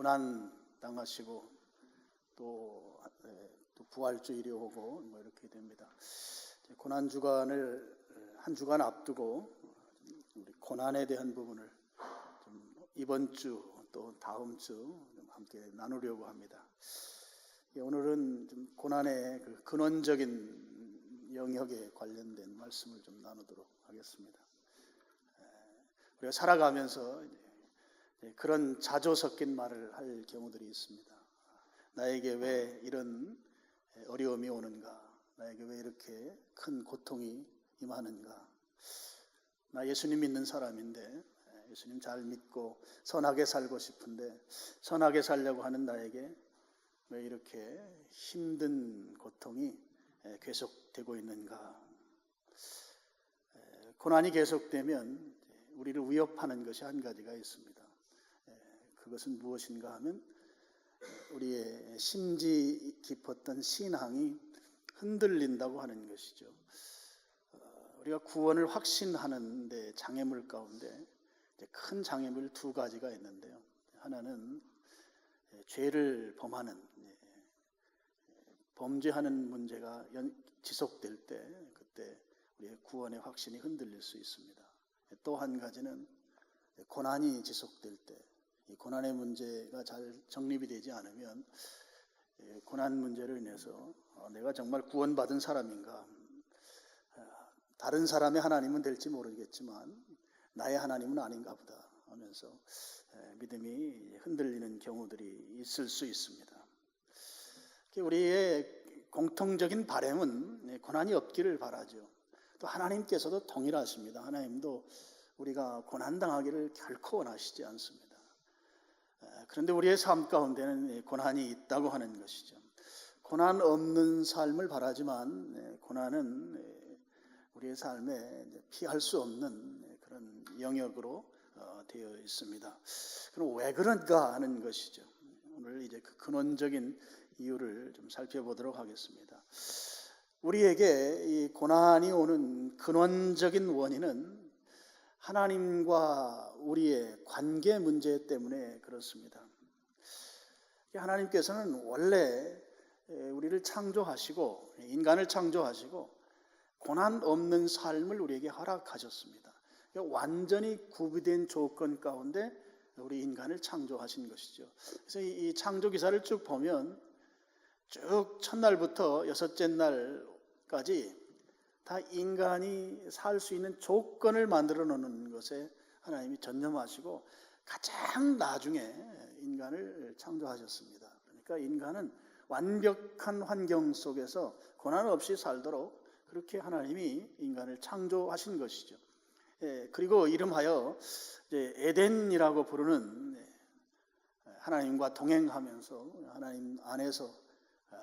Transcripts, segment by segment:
고난 당하시고 또 부활주일이 오고 뭐 이렇게 됩니다. 고난 주간을 한 주간 앞두고 우리 고난에 대한 부분을 좀 이번 주 또 다음 주 좀 함께 나누려고 합니다. 오늘은 좀 고난의 그 근원적인 영역에 관련된 말씀을 좀 나누도록 하겠습니다. 우리가 살아가면서 그런 자조 섞인 말을 할 경우들이 있습니다. 나에게 왜 이런 어려움이 오는가? 나에게 왜 이렇게 큰 고통이 임하는가? 나 예수님 믿는 사람인데, 예수님 잘 믿고 선하게 살고 싶은데 선하게 살려고 하는 나에게 왜 이렇게 힘든 고통이 계속되고 있는가? 고난이 계속되면 우리를 위협하는 것이 한 가지가 있습니다. 그것은 무엇인가 하면 우리의 심지 깊었던 신앙이 흔들린다고 하는 것이죠. 우리가 구원을 확신하는 데 장애물 가운데 큰 장애물 두 가지가 있는데요. 하나는 죄를 범하는, 범죄하는 문제가 지속될 때 그때 우리의 구원의 확신이 흔들릴 수 있습니다. 또 한 가지는 고난이 지속될 때 이 고난의 문제가 잘 정립이 되지 않으면 고난 문제로 인해서 내가 정말 구원받은 사람인가, 다른 사람의 하나님은 될지 모르겠지만 나의 하나님은 아닌가 보다 하면서 믿음이 흔들리는 경우들이 있을 수 있습니다. 우리의 공통적인 바람은 고난이 없기를 바라죠. 또 하나님께서도 동일하십니다. 하나님도 우리가 고난당하기를 결코 원하시지 않습니다. 그런데 우리의 삶 가운데는 고난이 있다고 하는 것이죠. 고난 없는 삶을 바라지만 고난은 우리의 삶에 피할 수 없는 그런 영역으로 되어 있습니다. 그럼 왜 그런가 하는 것이죠. 오늘 이제 그 근원적인 이유를 좀 살펴보도록 하겠습니다. 우리에게 이 고난이 오는 근원적인 원인은 하나님과 우리의 관계 문제 때문에 그렇습니다. 하나님께서는 원래 우리를 창조하시고 인간을 창조하시고 고난 없는 삶을 우리에게 허락하셨습니다. 완전히 구비된 조건 가운데 우리 인간을 창조하신 것이죠. 그래서 이 창조 기사를 쭉 보면 쭉 첫날부터 여섯째 날까지 다 인간이 살 수 있는 조건을 만들어 놓는 것에 하나님이 전념하시고 가장 나중에 인간을 창조하셨습니다. 그러니까 인간은 완벽한 환경 속에서 고난 없이 살도록 그렇게 하나님이 인간을 창조하신 것이죠. 그리고 이름하여 에덴이라고 부르는 하나님과 동행하면서 하나님 안에서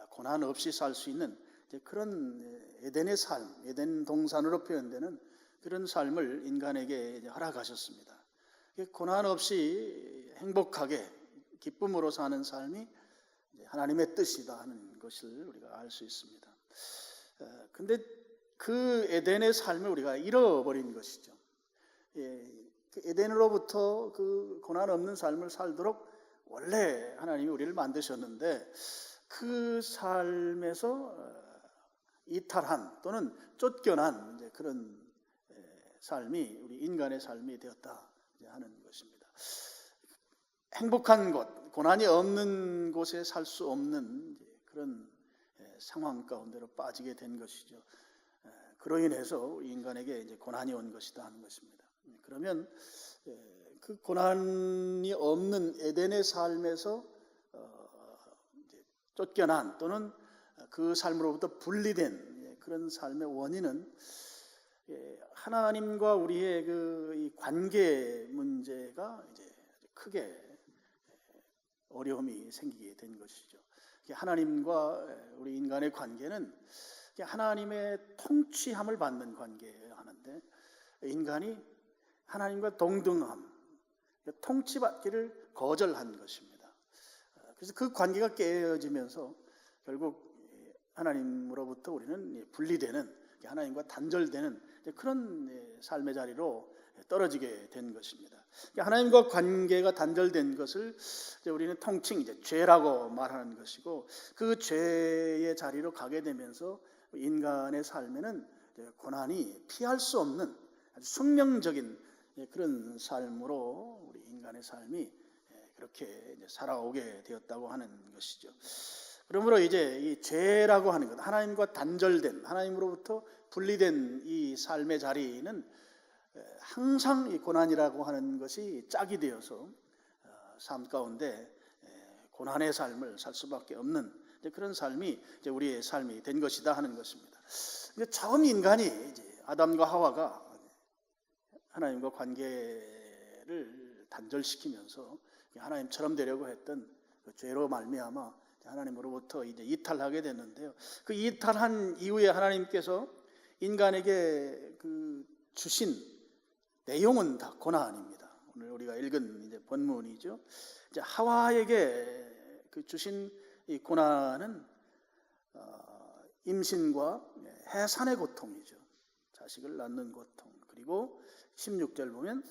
고난 없이 살 수 있는 그런 에덴의 삶, 에덴 동산으로 표현되는 그런 삶을 인간에게 허락하셨습니다. 고난 없이 행복하게 기쁨으로 사는 삶이 하나님의 뜻이다 하는 것을 우리가 알 수 있습니다. 근데 그 에덴의 삶을 우리가 잃어버린 것이죠. 그 에덴으로부터 그 고난 없는 삶을 살도록 원래 하나님이 우리를 만드셨는데 그 삶에서 이탈한 또는 쫓겨난 그런 삶이 우리 인간의 삶이 되었다 하는 것입니다. 행복한 곳, 고난이 없는 곳에 살 수 없는 그런 상황 가운데로 빠지게 된 것이죠. 그로 인해서 인간에게 이제 고난이 온 것이다 하는 것입니다. 그러면 그 고난이 없는 에덴의 삶에서 쫓겨난 또는 그 삶으로부터 분리된 그런 삶의 원인은 하나님과 우리의 그 관계 문제가 이제 크게 어려움이 생기게 된 것이죠. 하나님과 우리 인간의 관계는 하나님의 통치함을 받는 관계여야 하는데 인간이 하나님과 동등함, 통치받기를 거절한 것입니다. 그래서 그 관계가 깨어지면서 결국 하나님으로부터 우리는 분리되는, 하나님과 단절되는 그런 삶의 자리로 떨어지게 된 것입니다. 하나님과 관계가 단절된 것을 우리는 통칭 죄라고 말하는 것이고, 그 죄의 자리로 가게 되면서 인간의 삶에는 고난이 피할 수 없는 아주 숙명적인 그런 삶으로 우리 인간의 삶이 그렇게 살아오게 되었다고 하는 것이죠. 그러므로 이제 이 죄라고 하는 것, 하나님과 단절된, 하나님으로부터 분리된 이 삶의 자리는 항상 이 고난이라고 하는 것이 짝이 되어서 삶 가운데 고난의 삶을 살 수밖에 없는 그런 삶이 이제 우리의 삶이 된 것이다 하는 것입니다. 처음 인간이 이제 아담과 하와가 하나님과 관계를 단절시키면서 하나님처럼 되려고 했던 그 죄로 말미암아 하나님으로부터 이제 이탈하게 됐는데요. 그 이탈한 이후에 하나님께서 인간에게 그 주신 내용은 다 고난입니다. 오늘 우리가 읽은 이제 본문이죠. 이제 하와에게 그 주신 이 고난은 임신과 해산의 고통이죠. 자식을 낳는 고통. 그리고 16절 보면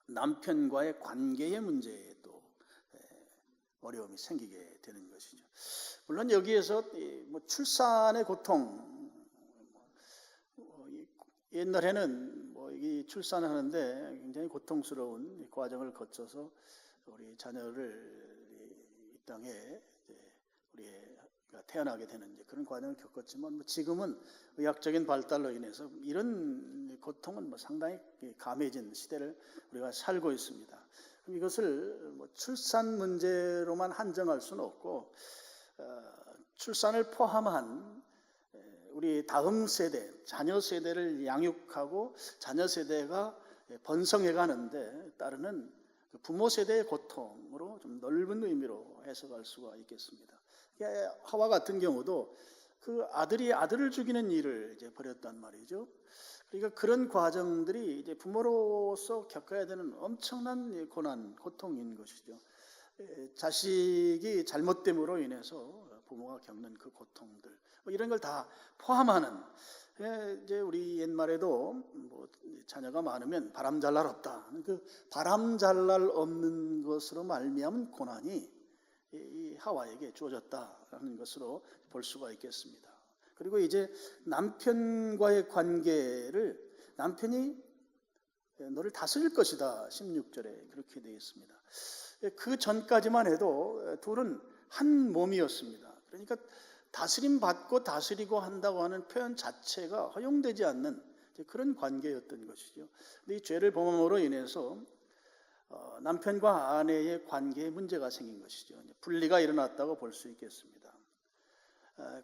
남편과의 관계의 문제에 또 어려움이 생기게 되는 것이죠. 물론 여기에서 뭐 출산의 고통, 옛날에는 뭐 이 출산하는데 굉장히 고통스러운 과정을 거쳐서 우리 자녀를 이 땅에 우리가 태어나게 되는 그런 과정을 겪었지만, 뭐 지금은 의학적인 발달로 인해서 이런 고통은 뭐 상당히 감해진 시대를 우리가 살고 있습니다. 그럼 이것을 뭐 출산 문제로만 한정할 수는 없고, 출산을 포함한 우리 다음 세대, 자녀 세대를 양육하고 자녀 세대가 번성해 가는데 따르는 부모 세대의 고통으로 좀 넓은 의미로 해석할 수가 있겠습니다. 하와 같은 경우도 그 아들이 아들을 죽이는 일을 이제 벌였단 말이죠. 그러니까 그런 과정들이 이제 부모로서 겪어야 되는 엄청난 고난, 고통인 것이죠. 자식이 잘못됨으로 인해서 부모가 겪는 그 고통들, 뭐 이런 걸 다 포함하는, 이제 우리 옛말에도 뭐 자녀가 많으면 바람 잘 날 없다. 그 바람 잘 날 없는 것으로 말미암은 고난이 이 하와에게 주어졌다라는 것으로 볼 수가 있겠습니다. 그리고 이제 남편과의 관계를, 남편이 너를 다스릴 것이다 16절에 그렇게 되어 있습니다. 그 전까지만 해도 둘은 한 몸이었습니다. 그러니까 다스림 받고 다스리고 한다고 하는 표현 자체가 허용되지 않는 그런 관계였던 것이죠. 근데 이 죄를 범함으로 인해서 남편과 아내의 관계에 문제가 생긴 것이죠. 분리가 일어났다고 볼 수 있겠습니다.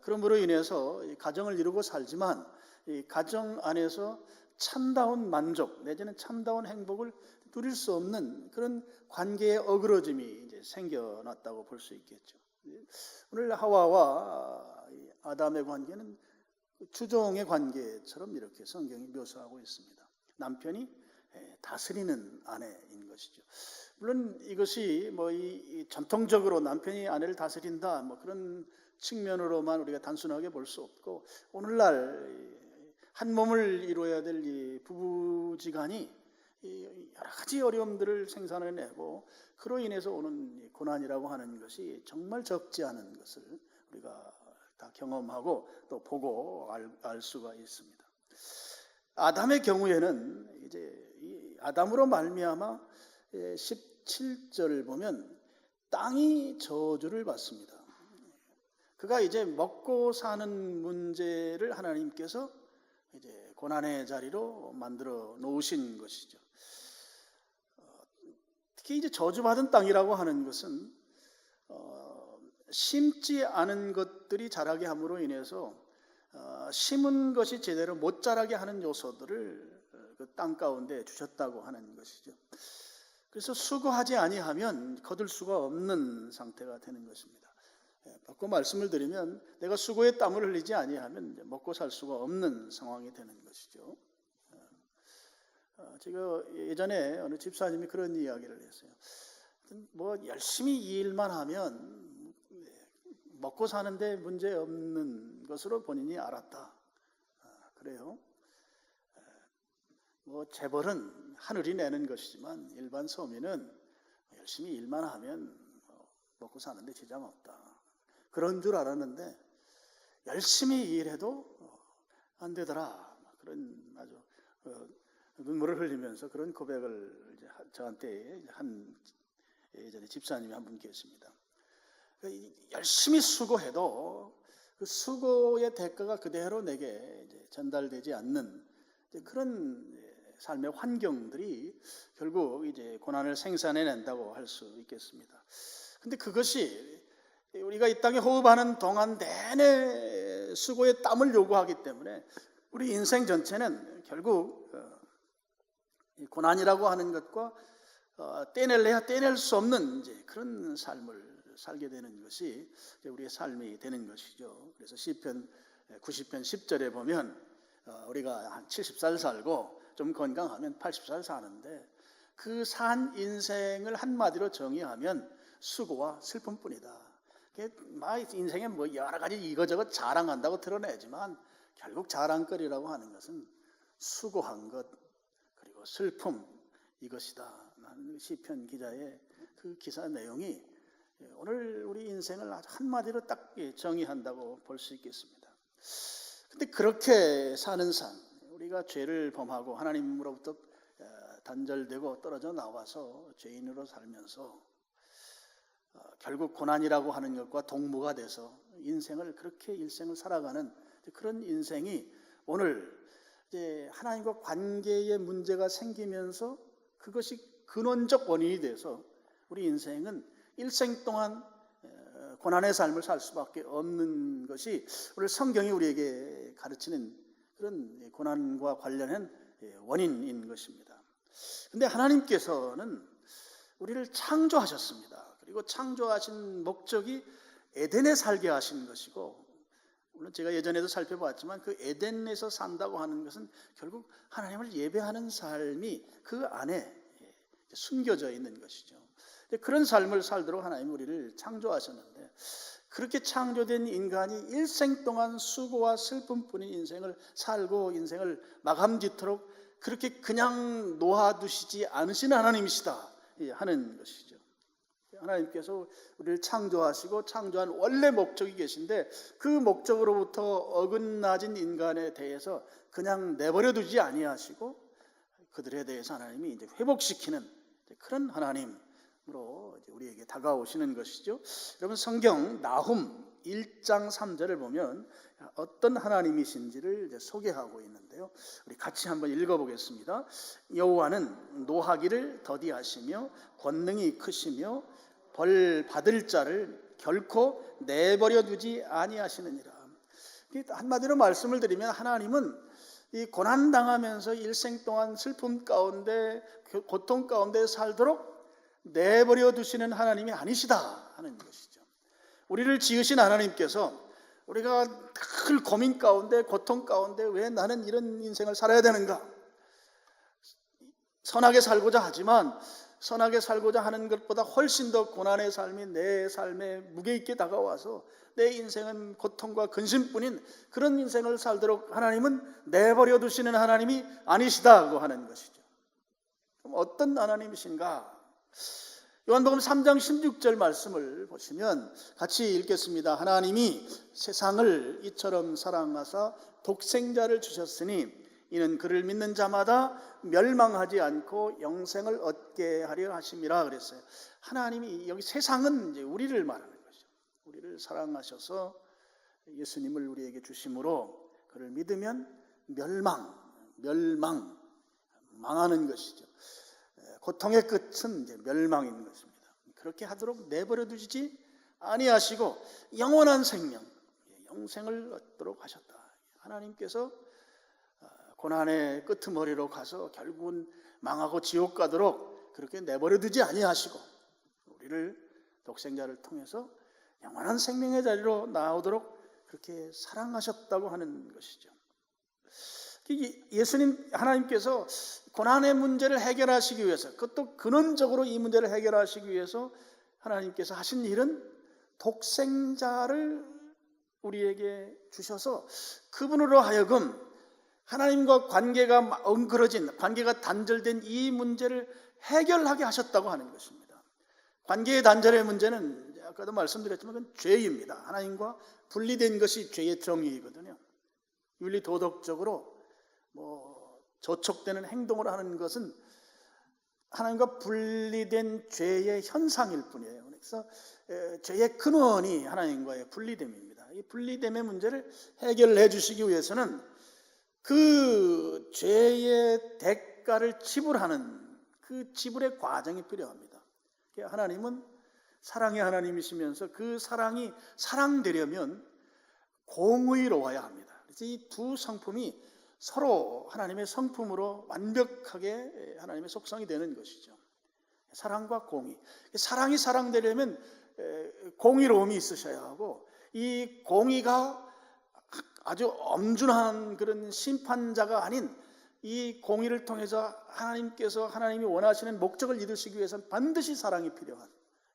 그러므로 인해서 가정을 이루고 살지만 이 가정 안에서 참다운 만족 내지는 참다운 행복을 누릴 수 없는 그런 관계의 어그러짐이 이제 생겨났다고 볼 수 있겠죠. 오늘 하와와 아담의 관계는 주종의 관계처럼 이렇게 성경이 묘사하고 있습니다. 남편이 다스리는 아내인 것이죠. 물론 이것이 뭐 이 전통적으로 남편이 아내를 다스린다 뭐 그런 측면으로만 우리가 단순하게 볼 수 없고, 오늘날 한 몸을 이루어야 될 이 부부지간이 여러 가지 어려움들을 생산해내고 그로 인해서 오는 고난이라고 하는 것이 정말 적지 않은 것을 우리가 다 경험하고 또 보고 알 수가 있습니다. 아담의 경우에는 이제 이 아담으로 말미암아 17절을 보면 땅이 저주를 받습니다. 그가 이제 먹고 사는 문제를 하나님께서 이제 고난의 자리로 만들어 놓으신 것이죠. 특히 이제 저주받은 땅이라고 하는 것은 심지 않은 것들이 자라게 함으로 인해서 심은 것이 제대로 못 자라게 하는 요소들을 그 땅 가운데 주셨다고 하는 것이죠. 그래서 수고하지 아니하면 거둘 수가 없는 상태가 되는 것입니다. 바꿔 말씀을 드리면 내가 수고에 땀을 흘리지 아니하면 먹고 살 수가 없는 상황이 되는 것이죠. 제가 예전에 어느 집사님이 그런 이야기를 했어요. 뭐 열심히 일만 하면 먹고 사는데 문제 없는 것으로 본인이 알았다. 그래요. 재벌은 하늘이 내는 것이지만 일반 서민은 열심히 일만 하면 먹고 사는데 지장 없다. 그런 줄 알았는데 열심히 일해도 안 되더라. 그런 아주 눈물을 흘리면서 그런 고백을 이제 저한테 예전에 집사님이 한 분 계십니다. 열심히 수고해도 그 수고의 대가가 그대로 내게 이제 전달되지 않는 그런 삶의 환경들이 결국 이제 고난을 생산해낸다고 할 수 있겠습니다. 근데 그것이 우리가 이 땅에 호흡하는 동안 내내 수고의 땀을 요구하기 때문에 우리 인생 전체는 결국 고난이라고 하는 것과 떼낼래야 떼낼 수 없는 이제 그런 삶을 살게 되는 것이 우리의 삶이 되는 것이죠. 그래서 시편 90편 10절에 보면 우리가 한 70살 살고 좀 건강하면 80살 사는데 그 산 인생을 한마디로 정의하면 수고와 슬픔뿐이다. 인생에 여러 가지 이거저것 자랑한다고 드러내지만 결국 자랑거리라고 하는 것은 수고한 것 그리고 슬픔 이것이다. 시편 기자의 그 기사 내용이 오늘 우리 인생을 아주 한마디로 딱 정의한다고 볼 수 있겠습니다. 근데 그렇게 사는 삶, 우리가 죄를 범하고 하나님으로부터 단절되고 떨어져 나와서 죄인으로 살면서 결국 고난이라고 하는 것과 동무가 돼서 인생을 그렇게 일생을 살아가는 그런 인생이 오늘 이제 하나님과 관계에 문제가 생기면서 그것이 근원적 원인이 돼서 우리 인생은 일생 동안 고난의 삶을 살 수밖에 없는 것이 오늘 성경이 우리에게 가르치는 그런 고난과 관련한 원인인 것입니다. 그런데 하나님께서는 우리를 창조하셨습니다. 그리고 창조하신 목적이 에덴에 살게 하신 것이고, 물론 제가 예전에도 살펴봤지만 그 에덴에서 산다고 하는 것은 결국 하나님을 예배하는 삶이 그 안에 숨겨져 있는 것이죠. 그런 삶을 살도록 하나님 우리를 창조하셨는데, 그렇게 창조된 인간이 일생 동안 수고와 슬픔뿐인 인생을 살고 인생을 마감짓도록 그렇게 그냥 놓아두시지 않으신 하나님이시다 하는 것이죠. 하나님께서 우리를 창조하시고 창조한 원래 목적이 계신데 그 목적으로부터 어긋나진 인간에 대해서 그냥 내버려 두지 아니하시고 그들에 대해서 하나님이 이제 회복시키는 그런 하나님으로 우리에게 다가오시는 것이죠. 여러분 성경 나훔 1장 3절을 보면 어떤 하나님이신지를 이제 소개하고 있는데요. 우리 같이 한번 읽어보겠습니다. 여호와는 노하기를 더디하시며 권능이 크시며 벌 받을 자를 결코 내버려 두지 아니하시느니라. 한마디로 말씀을 드리면 하나님은 이 고난 당하면서 일생 동안 슬픔 가운데 고통 가운데 살도록 내버려 두시는 하나님이 아니시다 하는 것이죠. 우리를 지으신 하나님께서 우리가 늘 고민 가운데 고통 가운데 왜 나는 이런 인생을 살아야 되는가? 선하게 살고자 하지만 선하게 살고자 하는 것보다 훨씬 더 고난의 삶이 내 삶에 무게 있게 다가와서 내 인생은 고통과 근심뿐인 그런 인생을 살도록 하나님은 내버려 두시는 하나님이 아니시다고 하는 것이죠. 그럼 어떤 하나님이신가? 요한복음 3장 16절 말씀을 보시면 같이 읽겠습니다. 하나님이 세상을 이처럼 사랑하사 독생자를 주셨으니 이는 그를 믿는 자마다 멸망하지 않고 영생을 얻게 하려 하심이라 그랬어요. 하나님이 여기 세상은 이제 우리를 말하는 거죠. 우리를 사랑하셔서 예수님을 우리에게 주심으로 그를 믿으면 망하는 것이죠. 고통의 끝은 이제 멸망인 것입니다. 그렇게 하도록 내버려 두시지 아니하시고 영원한 생명, 영생을 얻도록 하셨다. 하나님께서 고난의 끄트머리로 가서 결국은 망하고 지옥 가도록 그렇게 내버려 두지 아니하시고 우리를 독생자를 통해서 영원한 생명의 자리로 나오도록 그렇게 사랑하셨다고 하는 것이죠. 예수님 하나님께서 고난의 문제를 해결하시기 위해서, 그것도 근원적으로 이 문제를 해결하시기 위해서 하나님께서 하신 일은 독생자를 우리에게 주셔서 그분으로 하여금 하나님과 관계가 엉그러진, 관계가 단절된 이 문제를 해결하게 하셨다고 하는 것입니다. 관계의 단절의 문제는 아까도 말씀드렸지만 그건 죄입니다. 하나님과 분리된 것이 죄의 정의이거든요. 윤리 도덕적으로 저촉되는 행동을 하는 것은 하나님과 분리된 죄의 현상일 뿐이에요. 그래서 죄의 근원이 하나님과의 분리됨입니다. 이 분리됨의 문제를 해결해 주시기 위해서는 그 죄의 대가를 지불하는 그 지불의 과정이 필요합니다. 하나님은 사랑의 하나님이시면서 그 사랑이 사랑되려면 공의로워야 합니다. 그래서 이 두 성품이 서로 하나님의 성품으로 완벽하게 하나님의 속성이 되는 것이죠. 사랑과 공의. 사랑이 사랑되려면 공의로움이 있으셔야 하고, 이 공의가 아주 엄준한 그런 심판자가 아닌 이 공의를 통해서 하나님이 원하시는 목적을 이루시기 위해서는 반드시 사랑이 필요한,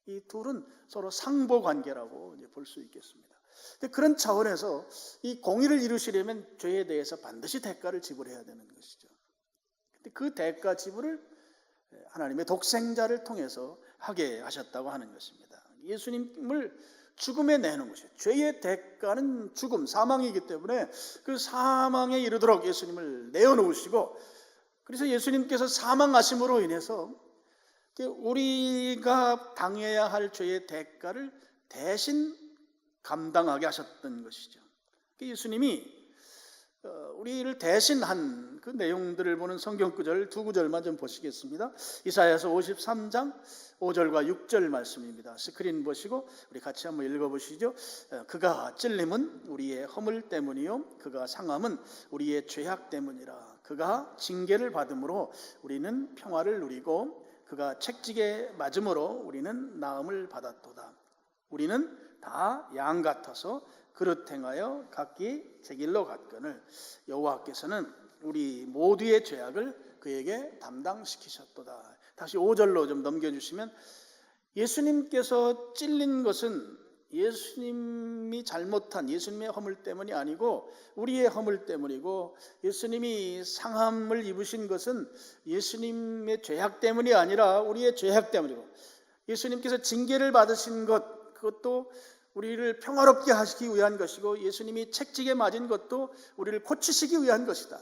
이 둘은 서로 상보관계라고 볼 수 있겠습니다. 그런 차원에서 이 공의를 이루시려면 죄에 대해서 반드시 대가를 지불해야 되는 것이죠. 그 대가 지불을 하나님의 독생자를 통해서 하게 하셨다고 하는 것입니다. 예수님을 죽음에 내는 것이에요. 죄의 대가는 죽음, 사망이기 때문에 그 사망에 이르도록 예수님을 내어놓으시고, 그래서 예수님께서 사망하심으로 인해서 우리가 당해야 할 죄의 대가를 대신 감당하게 하셨던 것이죠. 예수님이 우리를 대신한 그 내용들을 보는 성경 구절 두 구절만 좀 보시겠습니다. 이사야서 53장 5절과 6절 말씀입니다. 스크린 보시고 우리 같이 한번 읽어보시죠. 그가 찔림은 우리의 허물 때문이요 그가 상함은 우리의 죄악 때문이라. 그가 징계를 받음으로 우리는 평화를 누리고 그가 책지게 맞음으로 우리는 나음을 받았도다. 우리는 다 양 같아서 그릇 행하여 각기 제 길로 갔거늘 여호와께서는 우리 모두의 죄악을 그에게 담당시키셨도다. 다시 5절로 좀 넘겨주시면, 예수님께서 찔린 것은 예수님이 잘못한 예수님의 허물 때문이 아니고 우리의 허물 때문이고, 예수님이 상함을 입으신 것은 예수님의 죄악 때문이 아니라 우리의 죄악 때문이고, 예수님께서 징계를 받으신 것, 그것도 우리를 평화롭게 하시기 위한 것이고, 예수님이 책지게 맞은 것도 우리를 고치시기 위한 것이다.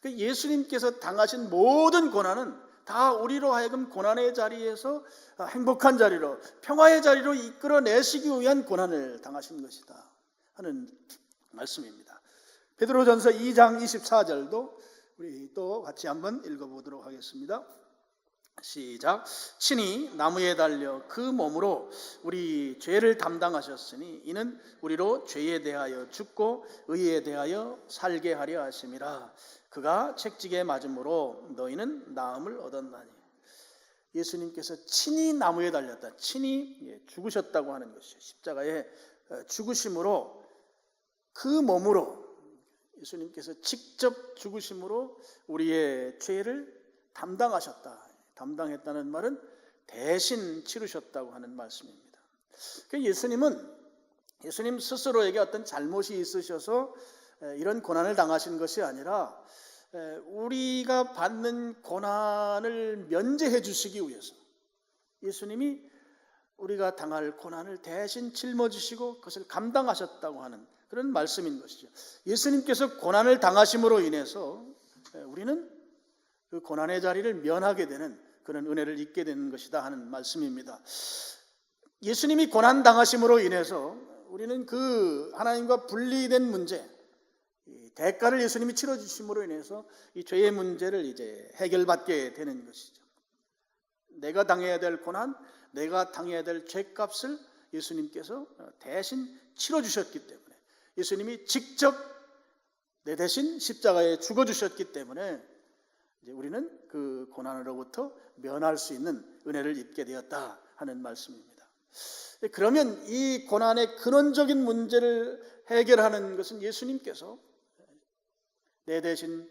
예수님께서 당하신 모든 고난은 다 우리로 하여금 고난의 자리에서 행복한 자리로, 평화의 자리로 이끌어내시기 위한 고난을 당하신 것이다 하는 말씀입니다. 베드로전서 2장 24절도 우리 또 같이 한번 읽어보도록 하겠습니다. 시작. 친히 나무에 달려 그 몸으로 우리 죄를 담당하셨으니 이는 우리로 죄에 대하여 죽고 의에 대하여 살게 하려 하심이라. 그가 책지게 맞음으로 너희는 나음을 얻었나니. 예수님께서 친히 나무에 달렸다, 친히 죽으셨다고 하는 것이죠. 십자가에 죽으심으로, 그 몸으로 예수님께서 직접 죽으심으로 우리의 죄를 담당하셨다. 담당했다는 말은 대신 치르셨다고 하는 말씀입니다. 예수님 스스로에게 어떤 잘못이 있으셔서 이런 고난을 당하신 것이 아니라 우리가 받는 고난을 면제해 주시기 위해서 예수님이 우리가 당할 고난을 대신 짊어지시고 그것을 감당하셨다고 하는 그런 말씀인 것이죠. 예수님께서 고난을 당하심으로 인해서 우리는 그 고난의 자리를 면하게 되는 그런 은혜를 입게 되는 것이다 하는 말씀입니다. 예수님이 고난 당하심으로 인해서 우리는 그 하나님과 분리된 문제, 대가를 예수님이 치러주심으로 인해서 이 죄의 문제를 이제 해결받게 되는 것이죠. 내가 당해야 될 고난, 내가 당해야 될 죄값을 예수님께서 대신 치러주셨기 때문에, 예수님이 직접 내 대신 십자가에 죽어주셨기 때문에 이제 우리는 그 고난으로부터 면할 수 있는 은혜를 입게 되었다 하는 말씀입니다. 그러면 이 고난의 근원적인 문제를 해결하는 것은 예수님께서 내 대신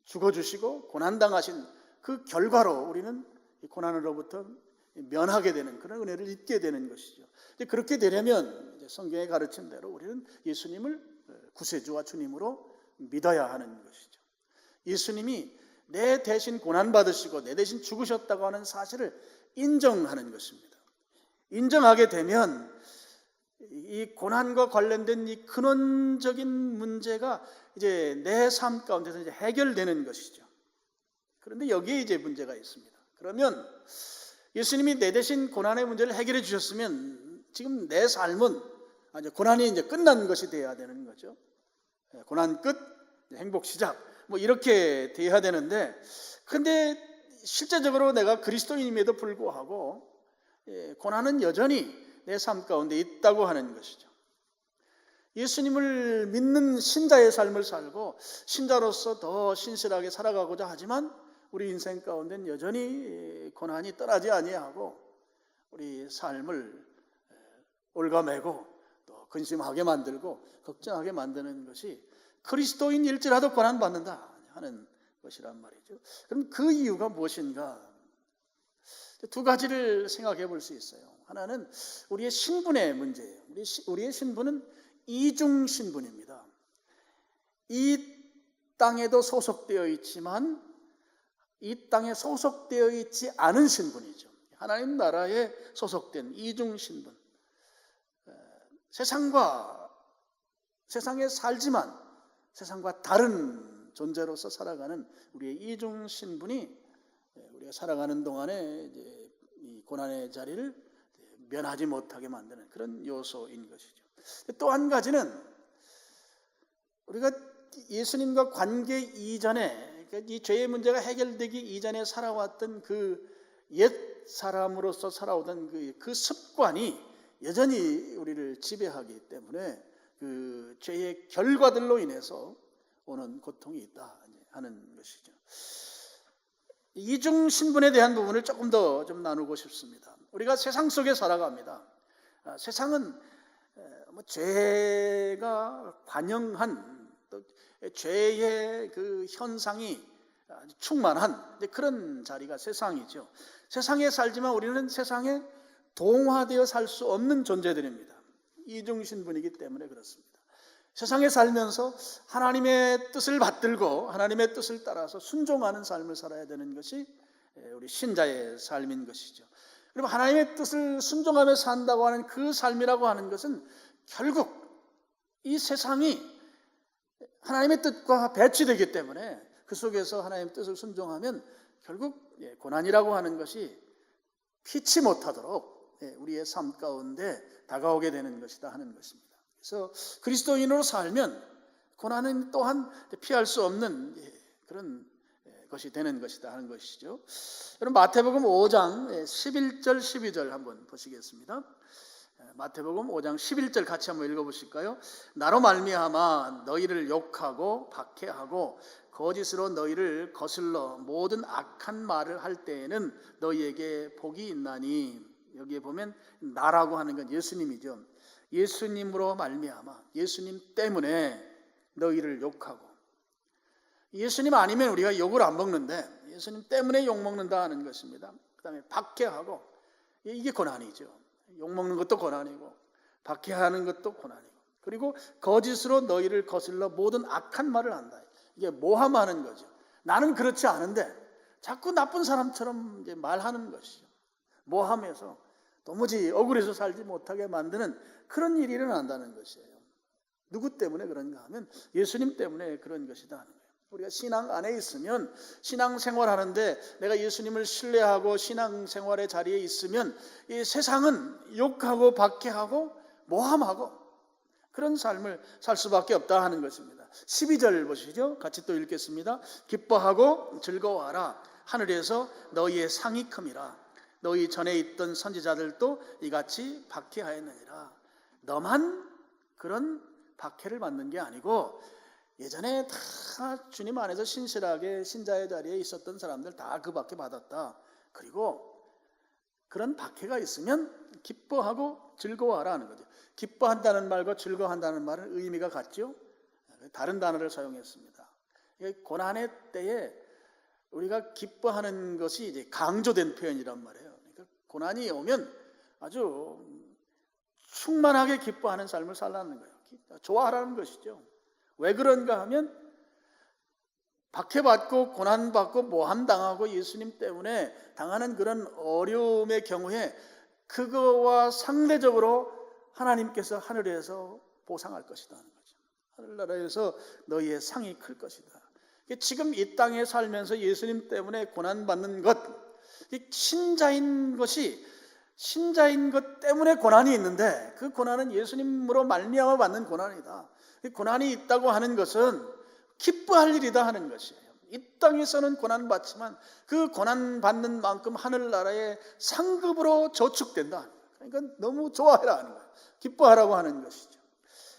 죽어주시고 고난당하신 그 결과로 우리는 이 고난으로부터 면하게 되는 그런 은혜를 입게 되는 것이죠. 그렇게 되려면 성경에 가르친 대로 우리는 예수님을 구세주와 주님으로 믿어야 하는 것이죠. 예수님이 내 대신 고난받으시고 내 대신 죽으셨다고 하는 사실을 인정하는 것입니다. 인정하게 되면 이 고난과 관련된 이 근원적인 문제가 이제 내 삶 가운데서 이제 해결되는 것이죠. 그런데 여기에 이제 문제가 있습니다. 그러면 예수님이 내 대신 고난의 문제를 해결해 주셨으면 지금 내 삶은 고난이 이제 끝난 것이 되어야 되는 거죠. 고난 끝, 행복 시작, 뭐 이렇게 돼야 되는데, 근데 실제적으로 내가 그리스도인임에도 불구하고 고난은 여전히 내 삶 가운데 있다고 하는 것이죠. 예수님을 믿는 신자의 삶을 살고 신자로서 더 신실하게 살아가고자 하지만 우리 인생 가운데는 여전히 고난이 떠나지 아니하고 우리 삶을 올가매고 또 근심하게 만들고 걱정하게 만드는 것이 그리스도인일지라도 고난받는다 하는 것이란 말이죠. 그럼 그 이유가 무엇인가? 두 가지를 생각해 볼 수 있어요. 하나는 우리의 신분의 문제예요. 우리의 신분은 이중 신분입니다. 이 땅에도 소속되어 있지만 이 땅에 소속되어 있지 않은 신분이죠. 하나님 나라에 소속된 이중 신분. 세상에 살지만 세상과 다른 존재로서 살아가는 우리의 이중 신분이 우리가 살아가는 동안에 이제 이 고난의 자리를 면하지 못하게 만드는 그런 요소인 것이죠. 또 한 가지는 우리가 예수님과 관계 이전에 이 죄의 문제가 해결되기 이전에 살아왔던 그 옛 사람으로서 살아오던 그 습관이 여전히 우리를 지배하기 때문에 그 죄의 결과들로 인해서 오는 고통이 있다 하는 것이죠. 이중 신분에 대한 부분을 조금 더 좀 나누고 싶습니다. 우리가 세상 속에 살아갑니다. 세상은 죄가 관영한 또 죄의 그 현상이 충만한 그런 자리가 세상이죠. 세상에 살지만 우리는 세상에 동화되어 살 수 없는 존재들입니다. 이중 신분이기 때문에 그렇습니다. 세상에 살면서 하나님의 뜻을 받들고 하나님의 뜻을 따라서 순종하는 삶을 살아야 되는 것이 우리 신자의 삶인 것이죠. 그리고 하나님의 뜻을 순종하며 산다고 하는 그 삶이라고 하는 것은 결국 이 세상이 하나님의 뜻과 배치되기 때문에 그 속에서 하나님의 뜻을 순종하면 결국 고난이라고 하는 것이 피치 못하도록 우리의 삶 가운데 다가오게 되는 것이다 하는 것입니다. 그래서 그리스도인으로 살면 고난은 또한 피할 수 없는 그런 것이 되는 것이다 하는 것이죠. 여러분 마태복음 5장 11절 12절 한번 보시겠습니다. 마태복음 5장 11절 같이 한번 읽어보실까요? 나로 말미암아 너희를 욕하고 박해하고 거짓으로 너희를 거슬러 모든 악한 말을 할 때에는 너희에게 복이 있나니. 여기에 보면 나라고 하는 건 예수님이죠. 예수님으로 말미암아 예수님 때문에 너희를 욕하고, 예수님 아니면 우리가 욕을 안 먹는데 예수님 때문에 욕 먹는다 하는 것입니다. 그 다음에 박해하고, 이게 고난이죠. 욕 먹는 것도 고난이고 박해하는 것도 고난이고, 그리고 거짓으로 너희를 거슬러 모든 악한 말을 한다. 이게 모함하는 거죠. 나는 그렇지 않은데 자꾸 나쁜 사람처럼 이제 말하는 것이죠. 모함해서 도무지 억울해서 살지 못하게 만드는 그런 일이 일어난다는 것이에요. 누구 때문에 그런가 하면 예수님 때문에 그런 것이다 하는 거예요. 우리가 신앙 안에 있으면, 신앙생활하는데 내가 예수님을 신뢰하고 신앙생활의 자리에 있으면 이 세상은 욕하고 박해하고 모함하고 그런 삶을 살 수밖에 없다 하는 것입니다. 12절 보시죠. 같이 또 읽겠습니다. 기뻐하고 즐거워하라. 하늘에서 너희의 상이 큼이라. 너희 전에 있던 선지자들도 이같이 박해하였느니라. 너만 그런 박해를 받는 게 아니고 예전에 다 주님 안에서 신실하게 신자의 자리에 있었던 사람들 다 그 박해 받았다. 그리고 그런 박해가 있으면 기뻐하고 즐거워하라 하는 거죠. 기뻐한다는 말과 즐거워한다는 말은 의미가 같죠. 다른 단어를 사용했습니다. 고난의 때에 우리가 기뻐하는 것이 이제 강조된 표현이란 말이에요. 그러니까 고난이 오면 아주 충만하게 기뻐하는 삶을 살라는 거예요. 좋아하라는 것이죠. 왜 그런가 하면 박해받고 고난받고 모함당하고 예수님 때문에 당하는 그런 어려움의 경우에 그거와 상대적으로 하나님께서 하늘에서 보상할 것이다 하는 거죠. 하늘나라에서 너희의 상이 클 것이다. 지금 이 땅에 살면서 예수님 때문에 고난받는 것, 신자인 것 때문에 고난이 있는데 그 고난은 예수님으로 말미암아 받는 고난이다. 고난이 있다고 하는 것은 기뻐할 일이다 하는 것이에요. 이 땅에서는 고난받지만 그 고난받는 만큼 하늘나라의 상급으로 저축된다. 그러니까 너무 좋아해라 하는 거예요. 기뻐하라고 하는 것이죠.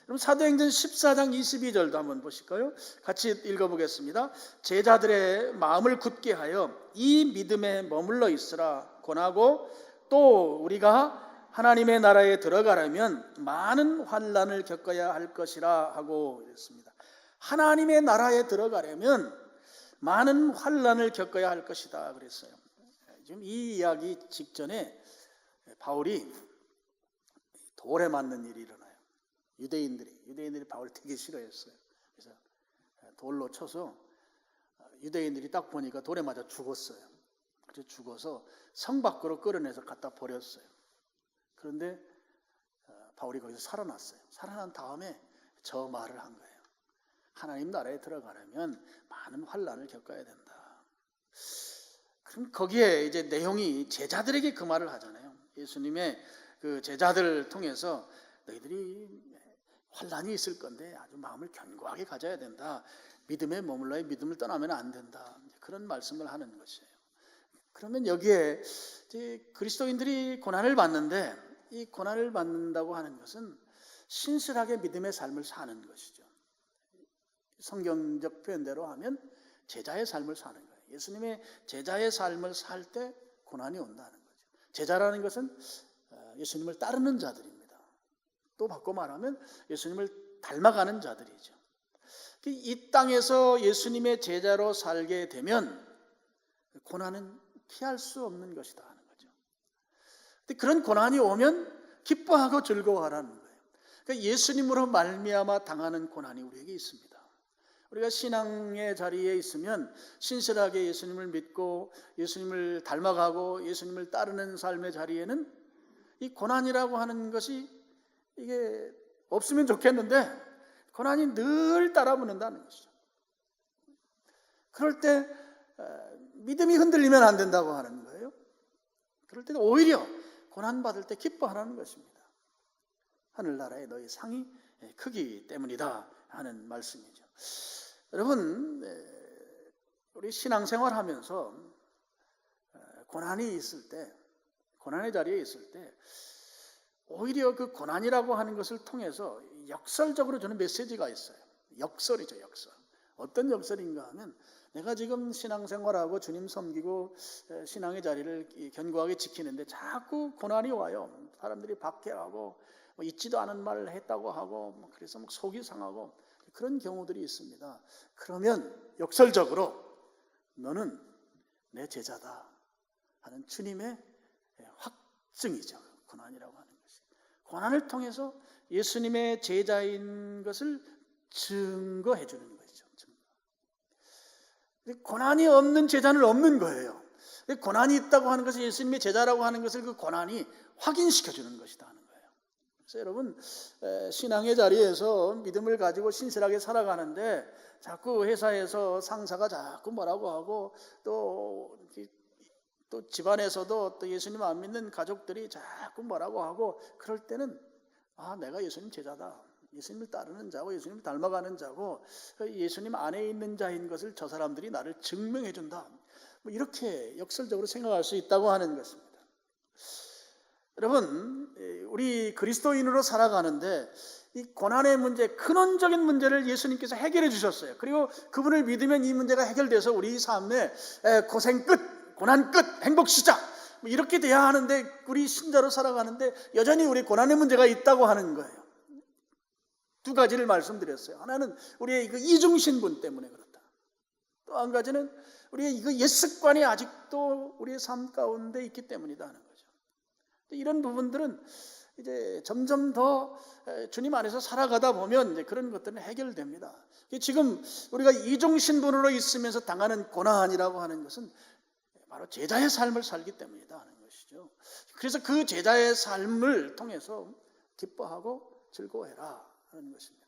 그럼 사도행전 14장 22절도 한번 보실까요? 같이 읽어보겠습니다. 제자들의 마음을 굳게 하여 이 믿음에 머물러 있으라. 권하고 또 우리가 하나님의 나라에 들어가려면 많은 환난을 겪어야 할 것이라 하고 이랬습니다. 하나님의 나라에 들어가려면 많은 환난을 겪어야 할 것이다 그랬어요. 지금 이 이야기 직전에 바울이 돌에 맞는 일이 일어나요. 유대인들이 바울을 되게 싫어했어요. 그래서 돌로 쳐서 유대인들이 딱 보니까 돌에 맞아 죽었어요. 그래서 죽어서 성 밖으로 끌어내서 갖다 버렸어요. 그런데 바울이 거기서 살아났어요. 살아난 다음에 저 말을 한 거예요. 하나님 나라에 들어가려면 많은 환난을 겪어야 된다. 그럼 거기에 이제 내용이 제자들에게 그 말을 하잖아요. 예수님의 그 제자들을 통해서 너희들이 환난이 있을 건데 아주 마음을 견고하게 가져야 된다. 믿음에 머물러야 믿음을 떠나면 안 된다. 그런 말씀을 하는 것이에요. 그러면 여기에 이제 그리스도인들이 고난을 받는데 이 고난을 받는다고 하는 것은 신실하게 믿음의 삶을 사는 것이죠. 성경적 표현대로 하면 제자의 삶을 사는 거예요. 예수님의 제자의 삶을 살 때 고난이 온다는 거죠. 제자라는 것은 예수님을 따르는 자들입니다. 또 바꿔 말하면 예수님을 닮아가는 자들이죠. 이 땅에서 예수님의 제자로 살게 되면 고난은 피할 수 없는 것이다 하는 거죠. 근데 그런 고난이 오면 기뻐하고 즐거워하라는 거예요. 그러니까 예수님으로 말미암아 당하는 고난이 우리에게 있습니다. 우리가 신앙의 자리에 있으면 신실하게 예수님을 믿고 예수님을 닮아가고 예수님을 따르는 삶의 자리에는 이 고난이라고 하는 것이 이게 없으면 좋겠는데 고난이 늘 따라붙는다는 것이죠. 그럴 때 믿음이 흔들리면 안 된다고 하는 거예요. 그럴 때 오히려 고난받을 때 기뻐하라는 것입니다. 하늘나라에 너희 상이 크기 때문이다 하는 말씀이죠. 여러분, 우리 신앙생활 하면서 고난이 있을 때, 고난의 자리에 있을 때 오히려 그 고난이라고 하는 것을 통해서 역설적으로 주는 메시지가 있어요. 역설이죠, 역설. 어떤 역설인가 하면 내가 지금 신앙생활하고 주님 섬기고 신앙의 자리를 견고하게 지키는데 자꾸 고난이 와요. 사람들이 박해하고 있지도 않은 말을 했다고 하고 그래서 막 속이 상하고 그런 경우들이 있습니다. 그러면 역설적으로 너는 내 제자다 하는 주님의 확증이죠. 고난이라고 하는 것이. 고난을 통해서 예수님의 제자인 것을 증거해 주는 것이죠. 고난이 없는 제자는 없는 거예요. 고난이 있다고 하는 것이 예수님의 제자라고 하는 것을 그 고난이 확인시켜 주는 것이다 하는 거예요. 그래서 여러분 신앙의 자리에서 믿음을 가지고 신실하게 살아가는데 자꾸 회사에서 상사가 자꾸 뭐라고 하고 또 집안에서도 또 예수님 안 믿는 가족들이 자꾸 뭐라고 하고 그럴 때는 내가 예수님 제자다. 예수님을 따르는 자고 예수님을 닮아가는 자고 예수님 안에 있는 자인 것을 저 사람들이 나를 증명해 준다. 이렇게 역설적으로 생각할 수 있다고 하는 것입니다. 여러분, 우리 그리스도인으로 살아가는데 이 고난의 문제, 근원적인 문제를 예수님께서 해결해 주셨어요. 그리고 그분을 믿으면 이 문제가 해결돼서 우리 삶에 고생 끝, 고난 끝, 행복 시작 이렇게 돼야 하는데 우리 신자로 살아가는데 여전히 우리 고난의 문제가 있다고 하는 거예요. 두 가지를 말씀드렸어요. 하나는 우리의 그 이중신분 때문에 그렇다. 또 한 가지는 우리의 이거 옛습관이 아직도 우리의 삶 가운데 있기 때문이다 하는 거죠. 이런 부분들은 이제 점점 더 주님 안에서 살아가다 보면 이제 그런 것들은 해결됩니다. 지금 우리가 이중 신분으로 있으면서 당하는 고난이라고 하는 것은 바로 제자의 삶을 살기 때문이다 하는 것이죠. 그래서 그 제자의 삶을 통해서 기뻐하고 즐거워해라 하는 것입니다.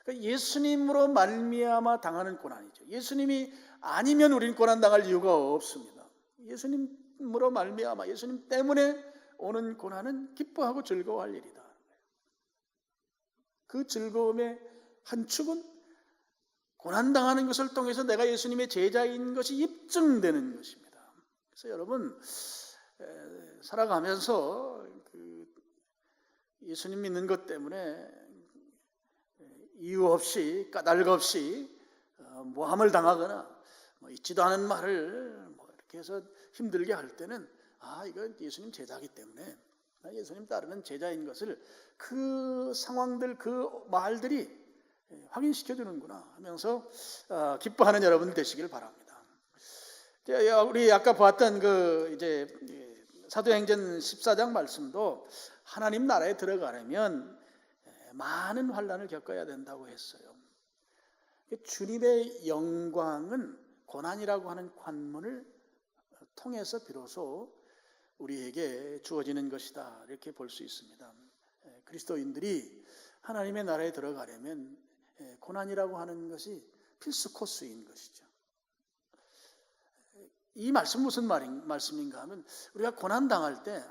그러니까 예수님으로 말미암아 당하는 고난이죠. 예수님이 아니면 우리는 고난 당할 이유가 없습니다. 예수님으로 말미암아 예수님 때문에 오는 고난은 기뻐하고 즐거워할 일이다. 그 즐거움의 한 축은 고난당하는 것을 통해서 내가 예수님의 제자인 것이 입증되는 것입니다. 그래서 여러분 살아가면서 예수님 믿는 것 때문에 이유 없이 까닭 없이 모함을 당하거나 있지도 않은 말을 이렇게 해서 힘들게 할 때는 이건 예수님 제자이기 때문에 예수님 따르는 제자인 것을 그 상황들 그 말들이 확인시켜 주는구나 하면서 기뻐하는 여러분 되시길 바랍니다. 우리 아까 보았던 이제 사도행전 14장 말씀도 하나님 나라에 들어가려면 많은 환난을 겪어야 된다고 했어요. 주님의 영광은 고난이라고 하는 관문을 통해서 비로소 우리에게 주어지는 것이다 이렇게 볼 수 있습니다. 그리스도인들이 하나님의 나라에 들어가려면 고난이라고 하는 것이 필수 코스인 것이죠. 이 말씀 무슨 말씀인가 하면 우리가 고난 당할 때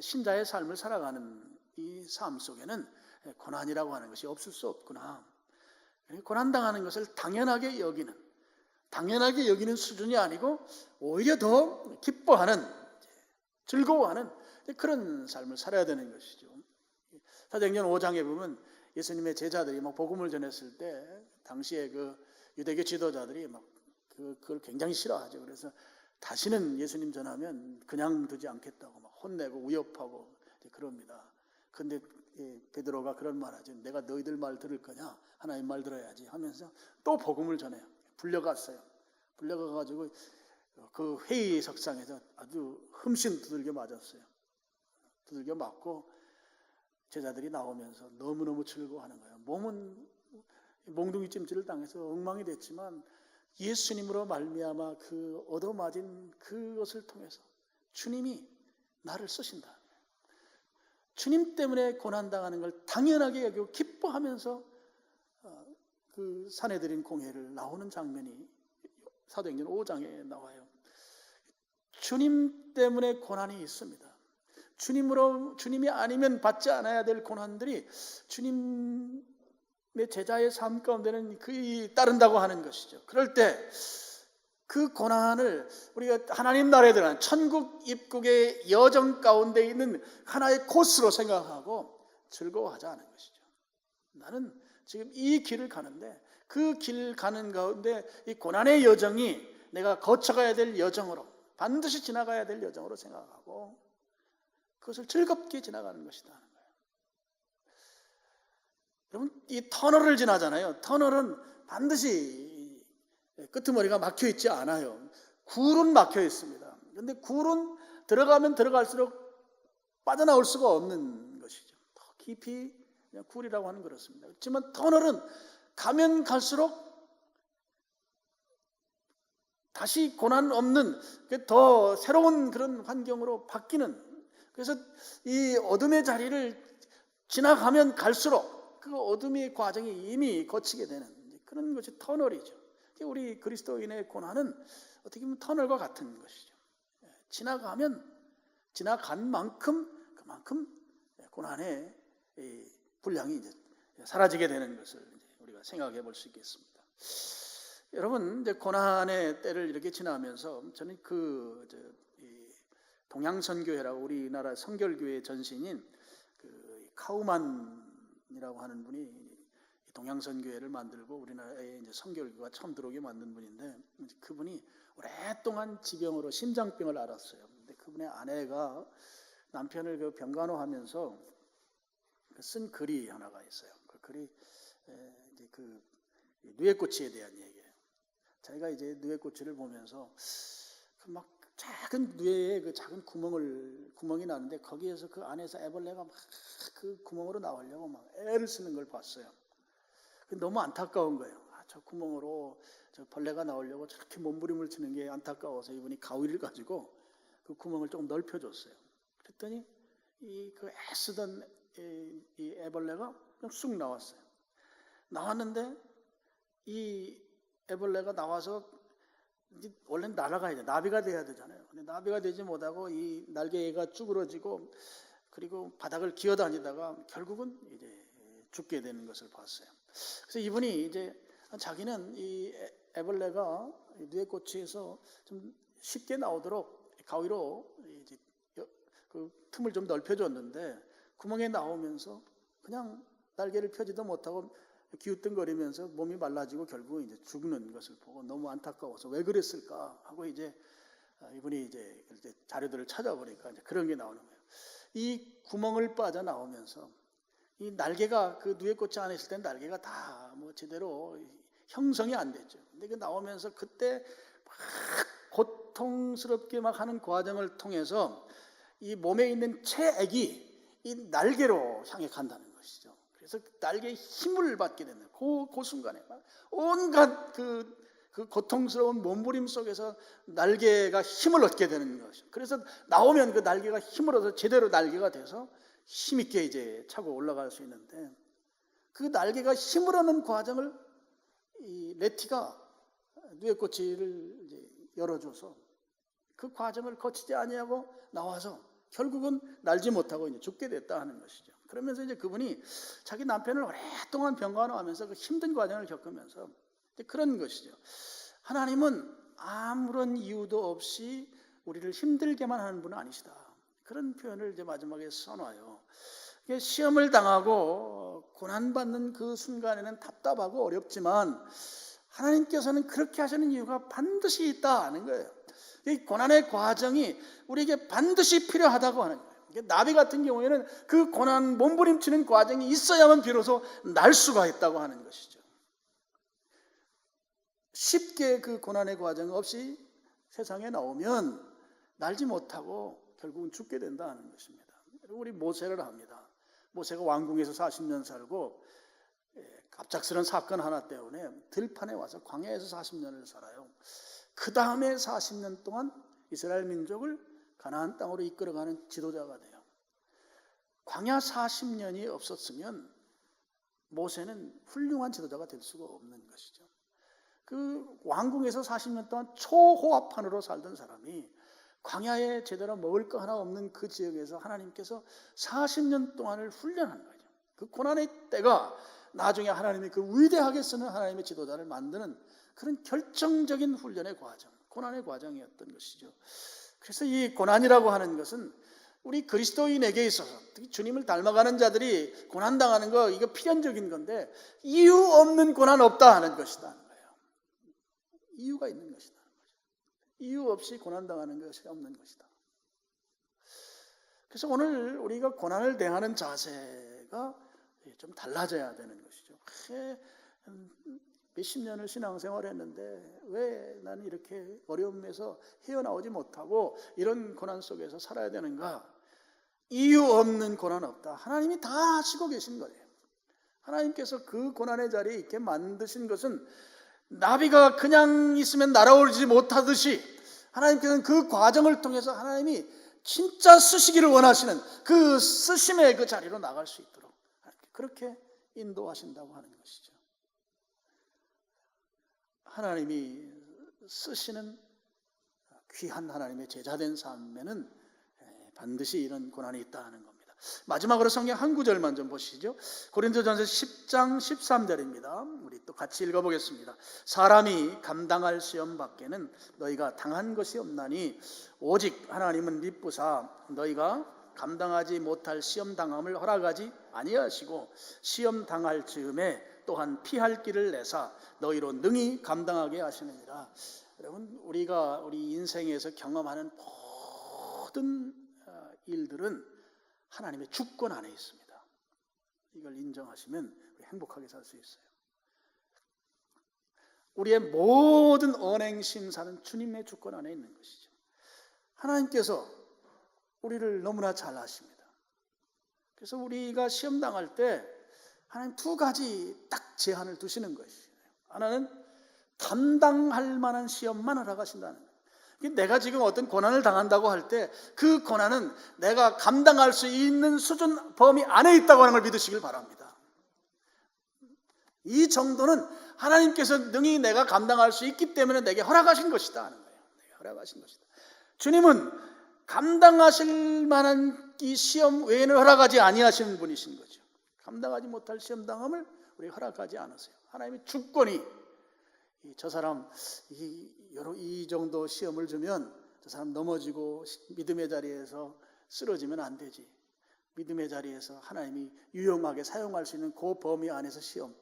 신자의 삶을 살아가는 이 삶 속에는 고난이라고 하는 것이 없을 수 없구나. 고난 당하는 것을 당연하게 여기는 수준이 아니고 오히려 더 기뻐하는 즐거워하는 그런 삶을 살아야 되는 것이죠. 사도행전 5장에 보면 예수님의 제자들이 복음을 전했을 때 당시에 유대교 지도자들이 그걸 굉장히 싫어하죠. 그래서 다시는 예수님 전하면 그냥 두지 않겠다고 혼내고 위협하고 그럽니다. 그런데 베드로가 그런 말하죠. 내가 너희들 말 들을 거냐? 하나님 말 들어야지 하면서 또 복음을 전해요. 불려갔어요. 불려가가지고 그 회의석상에서 아주 흠씬 두들겨 맞았어요. 두들겨 맞고 제자들이 나오면서 너무너무 즐거워하는 거예요. 몸은 몽둥이 찜질을 당해서 엉망이 됐지만 예수님으로 말미암아 그 얻어맞은 그것을 통해서 주님이 나를 쓰신다. 주님 때문에 고난당하는 걸 당연하게 여기고 기뻐하면서 그 사내들인 공회를 나오는 장면이 사도행전 5장에 나와요. 주님 때문에 고난이 있습니다. 주님이 아니면 받지 않아야 될 고난들이 주님의 제자의 삶 가운데는 따른다고 하는 것이죠. 그럴 때 그 고난을 우리가 하나님 나라에 들어가는 천국 입국의 여정 가운데 있는 하나의 코스로 생각하고 즐거워하자 하는 것이죠. 나는 지금 이 길을 가는데 그 길 가는 가운데 이 고난의 여정이 내가 거쳐가야 될 여정으로 반드시 지나가야 될 여정으로 생각하고 그것을 즐겁게 지나가는 것이다 하는 거예요. 여러분 이 터널을 지나잖아요. 터널은 반드시 끄트머리가 막혀 있지 않아요. 굴은 막혀 있습니다. 그런데 굴은 들어가면 들어갈수록 빠져나올 수가 없는 것이죠. 더 깊이 그냥 굴이라고 하는 그렇습니다. 그렇지만 터널은 가면 갈수록 다시 고난 없는 더 새로운 그런 환경으로 바뀌는, 그래서 이 어둠의 자리를 지나가면 갈수록 그 어둠의 과정이 이미 거치게 되는 그런 것이 터널이죠. 우리 그리스도인의 고난은 어떻게 보면 터널과 같은 것이죠. 지나간 만큼 그만큼 고난의 분량이 이제 사라지게 되는 것을 우리가 생각해 볼 수 있겠습니다. 여러분 이제 고난의 때를 이렇게 지나면서 저는 동양선교회라고 우리나라 선결교회 전신인 카우만이라고 하는 분이 동양선교회를 만들고 우리나라에 이제 선교가 처음 들어오게 만든 분인데 그분이 오랫동안 지병으로 심장병을 앓았어요. 근데 그분의 아내가 남편을 병간호하면서 쓴 글이 하나가 있어요. 그 글이 이제 누에꼬치에 대한 얘기예요. 자기가 이제 누에꼬치를 보면서 막 작은 뇌에 그 작은 구멍이 나는데 거기에서 그 안에서 애벌레가 막 그 구멍으로 나오려고 막 애를 쓰는 걸 봤어요. 너무 안타까운 거예요. 저 구멍으로 저 벌레가 나오려고 저렇게 몸부림을 치는 게 안타까워서 이분이 가위를 가지고 그 구멍을 조금 넓혀줬어요. 그랬더니 그 애쓰던 이 애벌레가 그냥 쑥 나왔어요. 나왔는데 이 애벌레가 나와서 원래는 날아가야 돼. 나비가 돼야 되잖아요. 근데 나비가 되지 못하고 이 날개가 쭈그러지고 그리고 바닥을 기어다니다가 결국은 이제 죽게 되는 것을 봤어요. 그래서 이분이 이제 자기는 이 애벌레가 누에꼬치에서 좀 쉽게 나오도록 가위로 이제 그 틈을 좀 넓혀줬는데 구멍에 나오면서 그냥 날개를 펴지도 못하고 기우뚱거리면서 몸이 말라지고 결국 이제 죽는 것을 보고 너무 안타까워서 왜 그랬을까 하고 이제 이분이 이제 자료들을 찾아보니까 이제 그런 게 나오는 거예요. 이 구멍을 빠져나오면서 이 날개가 그 누에꽃이 안에 있을 때 날개가 다 뭐 제대로 형성이 안 됐죠. 근데 그 나오면서 그때 막 고통스럽게 막 하는 과정을 통해서 이 몸에 있는 체액이 이 날개로 향해 간다는 것이죠. 그래서 날개에 힘을 받게 되는 그 순간에 온갖 그 고통스러운 몸부림 속에서 날개가 힘을 얻게 되는 것이죠. 그래서 나오면 그 날개가 힘을 얻어서 제대로 날개가 돼서 힘있게 이제 차고 올라갈 수 있는데 그 날개가 힘을 얻는 과정을 이 레티가 누에꼬치를 이제 열어줘서 그 과정을 거치지 아니하고 나와서 결국은 날지 못하고 이제 죽게 됐다 하는 것이죠. 그러면서 이제 그분이 자기 남편을 오랫동안 병간호하면서 그 힘든 과정을 겪으면서 그런 것이죠. 하나님은 아무런 이유도 없이 우리를 힘들게만 하는 분은 아니시다. 그런 표현을 이제 마지막에 써놔요. 시험을 당하고 고난받는 그 순간에는 답답하고 어렵지만 하나님께서는 그렇게 하시는 이유가 반드시 있다는 거예요. 이 고난의 과정이 우리에게 반드시 필요하다고 하는 거예요. 나비 같은 경우에는 그 고난 몸부림치는 과정이 있어야만 비로소 날 수가 있다고 하는 것이죠. 쉽게 그 고난의 과정 없이 세상에 나오면 날지 못하고 결국은 죽게 된다는 것입니다. 우리 모세를 합니다. 모세가 왕궁에서 40년 살고 갑작스런 사건 하나 때문에 들판에 와서 광야에서 40년을 살아요. 그 다음에 40년 동안 이스라엘 민족을 가나안 땅으로 이끌어가는 지도자가 돼요. 광야 40년이 없었으면 모세는 훌륭한 지도자가 될 수가 없는 것이죠. 그 왕궁에서 40년 동안 초호합판으로 살던 사람이 광야에 제대로 먹을 거 하나 없는 그 지역에서 하나님께서 40년 동안을 훈련한 거죠. 그 고난의 때가 나중에 하나님이 그 위대하게 쓰는 하나님의 지도자를 만드는 그런 결정적인 훈련의 과정, 고난의 과정이었던 것이죠. 그래서 이 고난이라고 하는 것은 우리 그리스도인에게 있어서 특히 주님을 닮아가는 자들이 고난당하는 거 이거 필연적인 건데 이유 없는 고난 없다 하는 것이다. 이유가 있는 것이다. 이유 없이 고난당하는 것이 없는 것이다. 그래서 오늘 우리가 고난을 대하는 자세가 좀 달라져야 되는 것이죠. 몇십 년을 신앙생활을 했는데 왜 나는 이렇게 어려움에서 헤어나오지 못하고 이런 고난 속에서 살아야 되는가? 이유 없는 고난 없다. 하나님이 다 하시고 계신 거예요. 하나님께서 그 고난의 자리에 있게 만드신 것은 나비가 그냥 있으면 날아오르지 못하듯이 하나님께서는 그 과정을 통해서 하나님이 진짜 쓰시기를 원하시는 그 쓰심의 그 자리로 나갈 수 있도록 그렇게 인도하신다고 하는 것이죠. 하나님이 쓰시는 귀한 하나님의 제자된 삶에는 반드시 이런 고난이 있다는 겁니다. 마지막으로 성경 한 구절만 좀 보시죠. 고린도전서 10장 13절입니다. 우리 또 같이 읽어보겠습니다. 사람이 감당할 시험 밖에는 너희가 당한 것이 없나니 오직 하나님은 미쁘사 너희가 감당하지 못할 시험 당함을 허락하지 아니하시고 시험 당할 즈음에 또한 피할 길을 내사 너희로 능히 감당하게 하시느니라. 여러분 우리가 우리 인생에서 경험하는 모든 일들은 하나님의 주권 안에 있습니다. 이걸 인정하시면 행복하게 살 수 있어요. 우리의 모든 언행 심사는 주님의 주권 안에 있는 것이죠. 하나님께서 우리를 너무나 잘 아십니다. 그래서 우리가 시험 당할 때 하나님 두 가지 딱 제한을 두시는 것이에요. 하나는 감당할 만한 시험만 허락하신다는 거예요. 내가 지금 어떤 고난을 당한다고 할 때 그 고난은 내가 감당할 수 있는 수준 범위 안에 있다고 하는 걸 믿으시길 바랍니다. 이 정도는 하나님께서 능히 내가 감당할 수 있기 때문에 내게 허락하신 것이다 하는 거예요. 내게 허락하신 것이다. 주님은 감당하실 만한 이 시험 외에는 허락하지 아니하시는 분이신 거죠. 감당하지 못할 시험 당함을 우리가 허락하지 않으세요. 하나님의 주권이 저 사람 이 정도 시험을 주면 저 사람 넘어지고 믿음의 자리에서 쓰러지면 안 되지. 믿음의 자리에서 하나님이 유용하게 사용할 수 있는 그 범위 안에서 시험,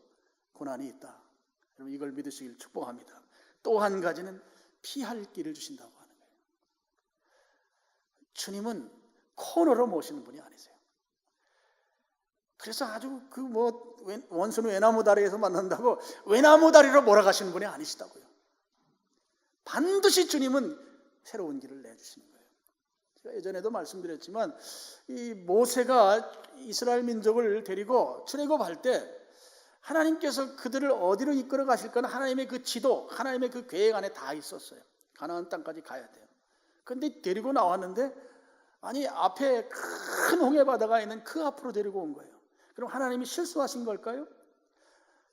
고난이 있다. 여러분 이걸 믿으시길 축복합니다. 또 한 가지는 피할 길을 주신다고 하는 거예요. 주님은 코너로 모시는 분이 아니세요. 그래서 아주 원수는 외나무 다리에서 만난다고 외나무 다리로 몰아가시는 분이 아니시다고요. 반드시 주님은 새로운 길을 내주시는 거예요. 제가 예전에도 말씀드렸지만 이 모세가 이스라엘 민족을 데리고 출애굽할 때 하나님께서 그들을 어디로 이끌어 가실 거는 하나님의 그 지도, 하나님의 그 계획 안에 다 있었어요. 가나안 땅까지 가야 돼요. 그런데 데리고 나왔는데 아니 앞에 큰 홍해 바다가 있는 그 앞으로 데리고 온 거예요. 그럼 하나님이 실수하신 걸까요?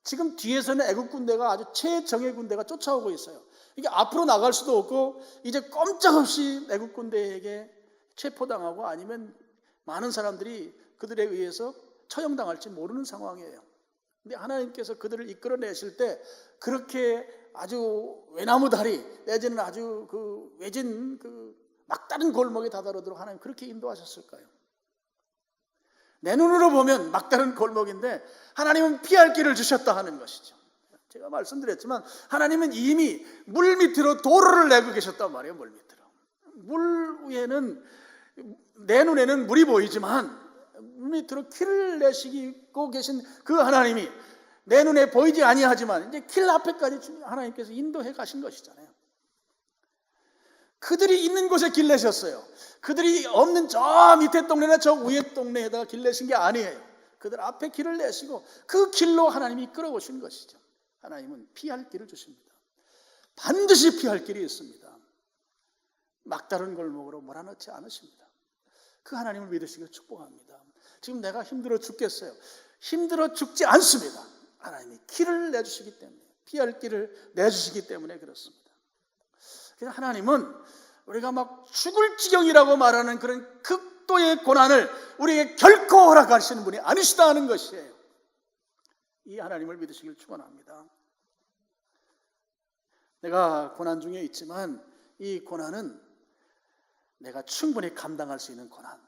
지금 뒤에서는 애국 군대가 아주 최정예 군대가 쫓아오고 있어요. 이게 앞으로 나갈 수도 없고 이제 꼼짝없이 애국 군대에게 체포당하고 아니면 많은 사람들이 그들에 의해서 처형당할지 모르는 상황이에요. 근데 하나님께서 그들을 이끌어내실 때 그렇게 아주 외나무 다리 내지는 아주 그 외진 그 막다른 골목에 다다르도록 하나님 그렇게 인도하셨을까요? 내 눈으로 보면 막다른 골목인데 하나님은 피할 길을 주셨다 하는 것이죠. 제가 말씀드렸지만 하나님은 이미 물 밑으로 도로를 내고 계셨단 말이에요. 물 밑으로. 물 위에는 내 눈에는 물이 보이지만 물 밑으로 길을 내시고 계신 그 하나님이 내 눈에 보이지 아니하지만 이제 길 앞에까지 하나님께서 인도해 가신 것이잖아요. 그들이 있는 곳에 길 내셨어요. 그들이 없는 저 밑에 동네나 저 위에 동네에다가 길 내신 게 아니에요. 그들 앞에 길을 내시고 그 길로 하나님이 이끌어 오신 것이죠. 하나님은 피할 길을 주십니다. 반드시 피할 길이 있습니다. 막다른 골목으로 몰아넣지 않으십니다. 그 하나님을 믿으시길 축복합니다. 지금 내가 힘들어 죽겠어요. 힘들어 죽지 않습니다. 하나님이 길을 내주시기 때문에, 피할 길을 내주시기 때문에 그렇습니다. 그래서 하나님은 우리가 막 죽을 지경이라고 말하는 그런 극도의 고난을 우리에게 결코 허락하시는 분이 아니시다 하는 것이에요. 이 하나님을 믿으시길 축원합니다. 내가 고난 중에 있지만 이 고난은 내가 충분히 감당할 수 있는 고난.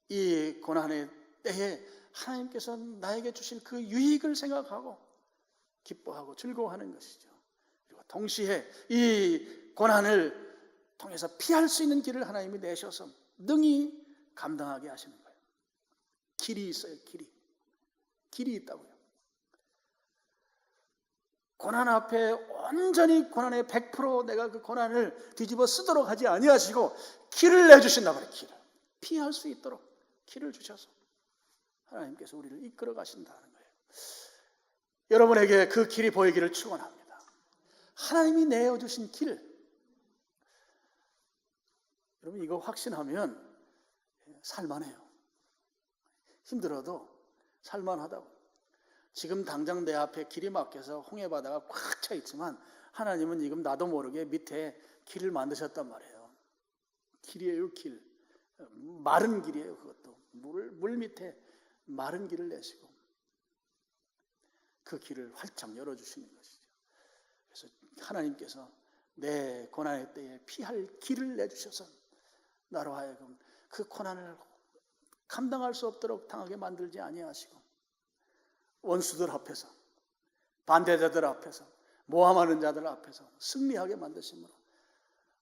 이 고난의 때에 하나님께서 나에게 주실 그 유익을 생각하고 기뻐하고 즐거워하는 것이죠. 그리고 동시에 이 고난을 통해서 피할 수 있는 길을 하나님이 내셔서 능히 감당하게 하시는 거예요. 길이 있어요. 길이 있다고요. 고난 앞에 온전히 고난의 100% 내가 그 고난을 뒤집어 쓰도록 하지 아니하시고 길을 내주신다고 해요. 길을 피할 수 있도록 길을 주셔서 하나님께서 우리를 이끌어 가신다는 거예요. 여러분에게 그 길이 보이기를 축원합니다. 하나님이 내어주신 길. 여러분 이거 확신하면 살만해요. 힘들어도 살만하다고. 지금 당장 내 앞에 길이 막혀서 홍해바다가 꽉 차 있지만 하나님은 지금 나도 모르게 밑에 길을 만드셨단 말이에요. 길이에요, 길. 마른 길이에요, 그것도. 물 밑에 마른 길을 내시고 그 길을 활짝 열어주시는 것이죠. 그래서 하나님께서 내 고난의 때에 피할 길을 내주셔서 나로 하여금 그 고난을 감당할 수 없도록 당하게 만들지 아니하시고 원수들 앞에서 반대자들 앞에서 모함하는 자들 앞에서 승리하게 만드심으로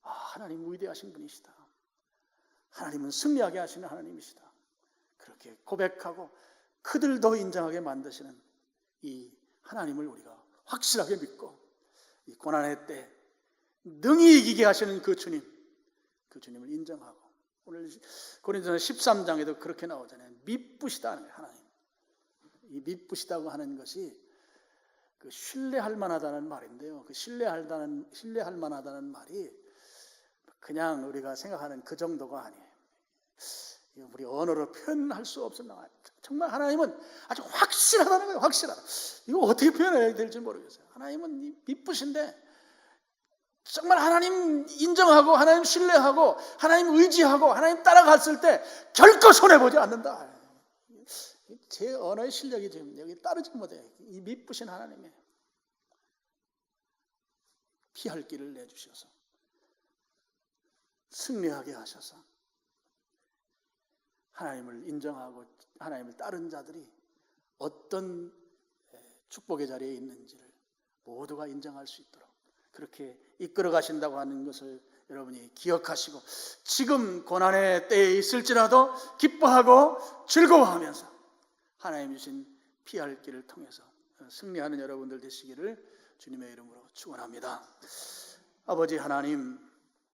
하나님 위대하신 분이시다. 하나님은 승리하게 하시는 하나님이시다. 그렇게 고백하고 그들도 인정하게 만드시는 이 하나님을 우리가 확실하게 믿고 이 고난의 때 능히 이기게 하시는 그 주님을 인정하고, 오늘 고린도서 13장에도 그렇게 나오잖아요. 미쁘시다는 거예요. 하나님. 이 미쁘시다고 하는 것이 그 신뢰할 만하다는 말인데요. 그 신뢰할 만하다는 말이 그냥 우리가 생각하는 그 정도가 아니에요. 우리 언어로 표현할 수 없는, 정말 하나님은 아주 확실하다는 거예요. 확실하다. 이거 어떻게 표현해야 될지 모르겠어요. 하나님은 미쁘신데 정말 하나님 인정하고 하나님 신뢰하고 하나님 의지하고 하나님 따라갔을 때 결코 손해보지 않는다. 제 언어의 실력이 지금 여기 따르지 못해요. 이 미쁘신 하나님의 피할 길을 내주셔서 승리하게 하셔서 하나님을 인정하고 하나님을 따른 자들이 어떤 축복의 자리에 있는지를 모두가 인정할 수 있도록 그렇게 이끌어 가신다고 하는 것을 여러분이 기억하시고, 지금 고난의 때에 있을지라도 기뻐하고 즐거워하면서 하나님 주신 피할 길을 통해서 승리하는 여러분들 되시기를 주님의 이름으로 축원합니다. 아버지 하나님,